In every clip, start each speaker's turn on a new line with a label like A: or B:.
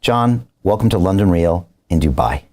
A: Jon, welcome to London Real in Dubai.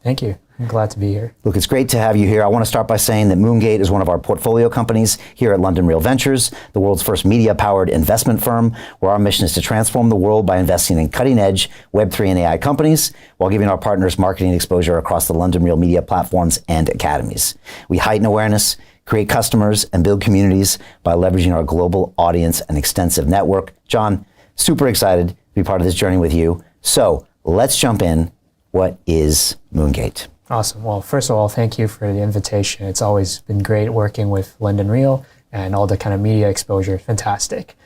B: Thank you. I'm glad to be here.
A: Look, it's great to have you here. I want to start by saying that Moongate is one of our portfolio companies here at London Real Ventures, the world's first media-powered investment firm, where our mission is to transform the world by investing in cutting-edge Web3 and AI companies while giving our partners marketing exposure across the London Real media platforms and academies. We heighten awareness, create customers, and build communities by leveraging our global audience and extensive network. Jon, super excited to be part of this journey with you. So let's jump in. What is Moongate?
B: Awesome. Well, first of all, thank you for the invitation. It's always been great working with London Real and all the kind of media exposure. Fantastic.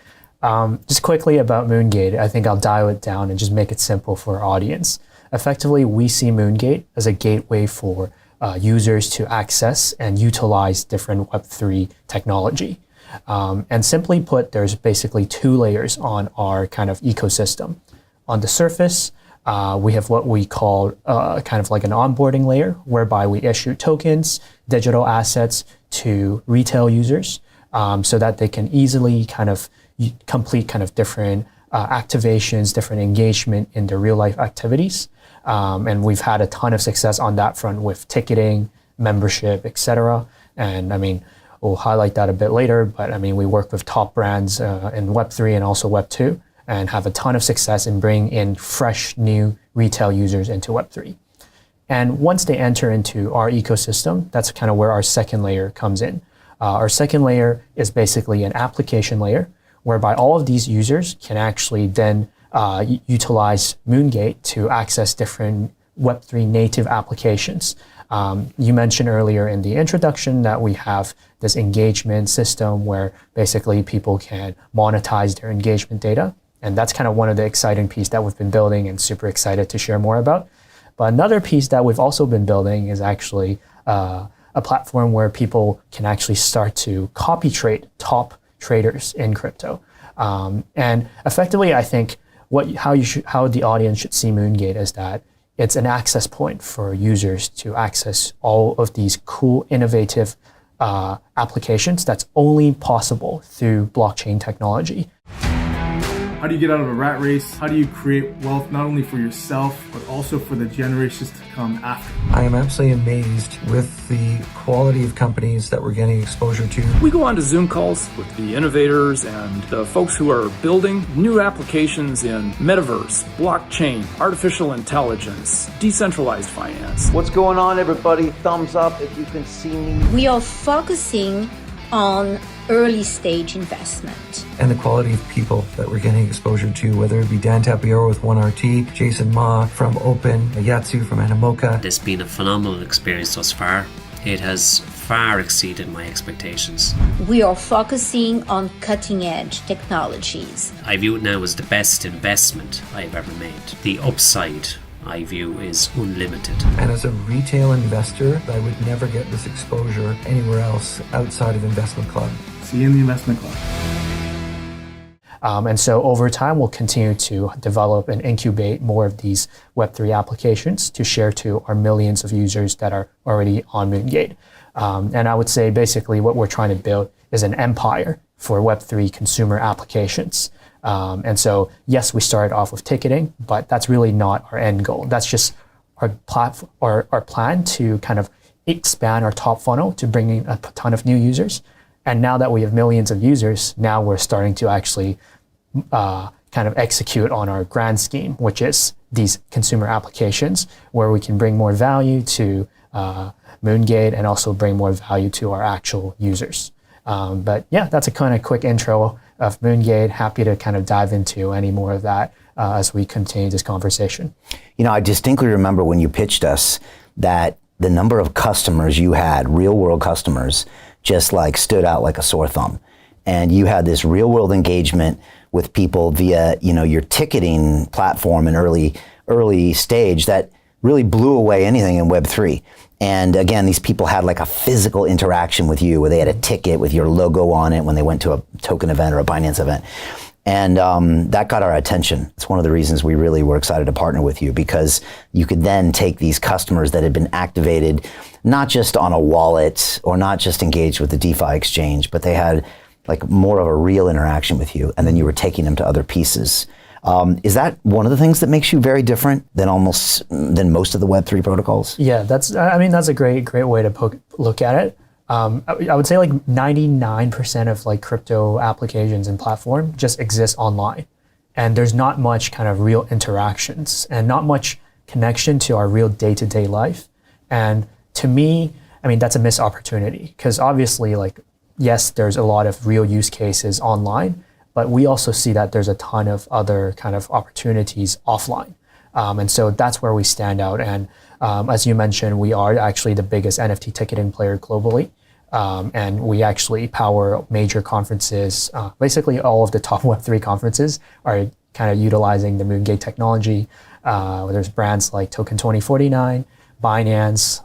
B: Just quickly about Moongate, I think I'll dial it down and just make it simple for our audience. Effectively, we see Moongate as a gateway for users to access and utilize different Web3 technology. And simply put, there's basically two layers on our kind of ecosystem. On the surface, we have what we call kind of like an onboarding layer, whereby we issue tokens, digital assets to retail users so that they can easily kind of complete kind of different activations, different engagement in their real life activities. And we've had a ton of success on that front with ticketing, membership, etc. And I mean, we'll highlight that a bit later, but I mean, we work with top brands in Web3 and also Web2. And have a ton of success in bringing in fresh, new retail users into Web3. And once they enter into our ecosystem, that's kind of where our second layer comes in. Our second layer is basically an application layer, whereby all of these users can actually then utilize Moongate to access different Web3 native applications. You mentioned earlier in the introduction that we have this engagement system where basically people can monetize their engagement data. And that's kind of one of the exciting pieces that we've been building and super excited to share more about. But another piece that we've also been building is actually a platform where people can actually start to copy trade top traders in crypto. And effectively, I think how the audience should see Moongate is that it's an access point for users to access all of these cool, innovative applications that's only possible through blockchain technology.
C: How do you get out of a rat race? How do you create wealth not only for yourself, but also for the generations to come after?
D: I am absolutely amazed with the quality of companies that we're getting exposure to.
E: We go on to Zoom calls with the innovators and the folks who are building new applications in metaverse, blockchain, artificial intelligence, decentralized finance.
F: What's going on, everybody? Thumbs up if you can see me.
G: We are focusing on early stage investment.
D: And the quality of people that we're getting exposure to, whether it be Dan Tapiero with 1RT, Jason Ma from Open, Yatsu from Animoca.
H: It's been a phenomenal experience thus far. It has far exceeded my expectations.
G: We are focusing on cutting edge technologies.
H: I view it now as the best investment I've ever made. The upside I view is unlimited.
D: And as a retail investor, I would never get this exposure anywhere else outside of Investment Club.
C: See you in the Investment Club.
B: And so over time, we'll continue to develop and incubate more of these Web3 applications to share to our millions of users that are already on Moongate. And I would say basically what we're trying to build is an empire for Web3 consumer applications. And so, yes, we started off with ticketing, but that's really not our end goal. That's just our platform, our plan to kind of expand our top funnel to bring in a ton of new users. And now that we have millions of users, now we're starting to actually kind of execute on our grand scheme, which is these consumer applications where we can bring more value to Moongate and also bring more value to our actual users. But yeah, that's a kind of quick intro of Moongate. Happy to kind of dive into any more of that as we continue this conversation.
A: You know, I distinctly remember when you pitched us that the number of customers you had, real world customers, just like stood out like a sore thumb. And you had this real world engagement with people via, you know, your ticketing platform in early stage that really blew away anything in Web3. And again, these people had like a physical interaction with you where they had a ticket with your logo on it when they went to a token event or a Binance event. And that got our attention. It's one of the reasons we really were excited to partner with you, because you could then take these customers that had been activated, not just on a wallet or not just engaged with the DeFi exchange, but they had like more of a real interaction with you. And then you were taking them to other pieces. Is that one of the things that makes you very different than most of the Web3 protocols?
B: Yeah, that's a great way to look at it. I would say like 99% of like crypto applications and platform just exist online, and there's not much kind of real interactions and not much connection to our real day-to-day life. And to me, I mean, that's a missed opportunity, because obviously, like, yes, there's a lot of real use cases online, but we also see that there's a ton of other kind of opportunities offline. And so that's where we stand out. And as you mentioned, we are actually the biggest NFT ticketing player globally. And we actually power major conferences. Basically, all of the top Web3 conferences are kind of utilizing the Moongate technology. There's brands like Token 2049, Binance,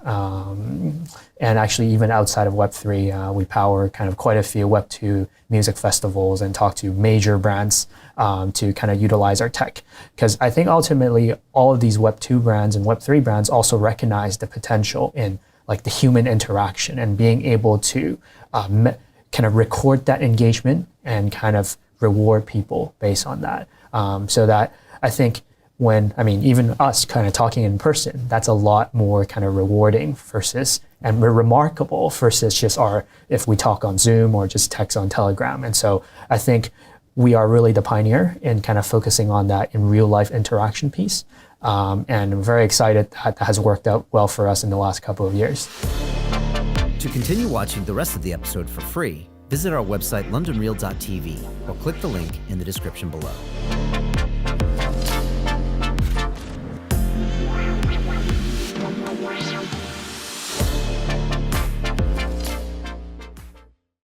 B: and actually even outside of Web3, we power kind of quite a few Web2 music festivals and talk to major brands to kind of utilize our tech. Because I think ultimately all of these Web2 brands and Web3 brands also recognize the potential in like the human interaction and being able to kind of record that engagement and kind of reward people based on that. So that I think even us kind of talking in person, that's a lot more kind of rewarding versus and remarkable versus just if we talk on Zoom or just text on Telegram. And so I think we are really the pioneer in kind of focusing on that in real life interaction piece. And I'm very excited that has worked out well for us in the last couple of years.
I: To continue watching the rest of the episode for free, visit our website londonreal.tv or click the link in the description below.